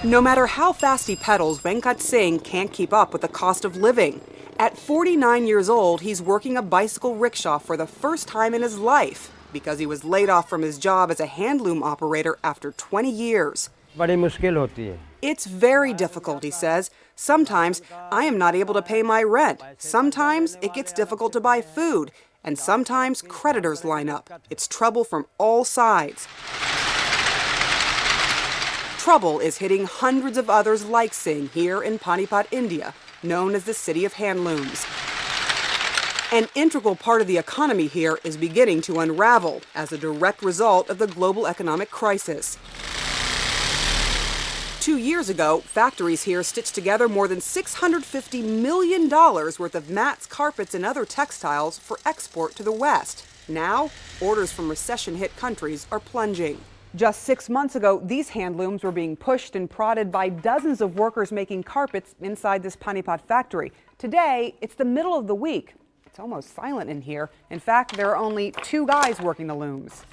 No matter how fast he pedals, Venkat Singh can't keep up with the cost of living. At 49 years old, he's working a bicycle rickshaw for the first time in his life because he was laid off from his job as a handloom operator after 20 years. It's very difficult, he says. Sometimes I am not able to pay my rent. Sometimes it gets difficult to buy food. And sometimes creditors line up. It's trouble from all sides. Trouble is hitting hundreds of others like Singh here in Panipat, India, known as the city of handlooms. An integral part of the economy here is beginning to unravel as a direct result of the global economic crisis. 2 years ago, factories here stitched together more than $650 million worth of mats, carpets, and other textiles for export to the West. Now, orders from recession-hit countries are plunging. Just 6 months ago, these handlooms were being pushed and prodded by dozens of workers making carpets inside this Panipat factory. Today, it's the middle of the week. It's almost silent in here. In fact, there are only 2 guys working the looms.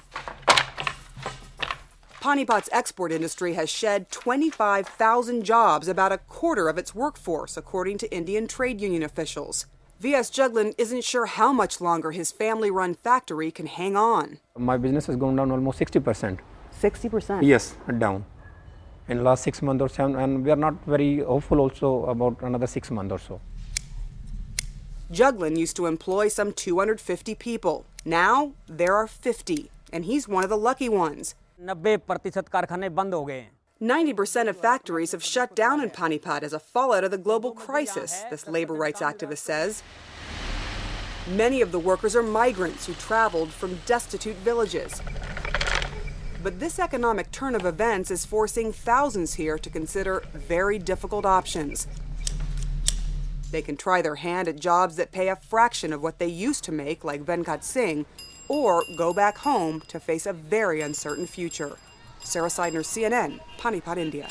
Panipat's export industry has shed 25,000 jobs, about a quarter of its workforce, according to Indian trade union officials. V.S. Jugglan isn't sure how much longer his family-run factory can hang on. My business has gone down almost 60%. 60%? Yes, down. In the last 6 months or 7, and we are not very hopeful also about another 6 months or so. Jugglan used to employ some 250 people. Now there are 50, and he's one of the lucky ones. 90% of factories have shut down in Panipat as a fallout of the global crisis, this labor rights activist says. Many of the workers are migrants who traveled from destitute villages. But this economic turn of events is forcing thousands here to consider very difficult options. They can try their hand at jobs that pay a fraction of what they used to make, like Venkat Singh, or go back home to face a very uncertain future. Sara Sidner, CNN, Panipat, India.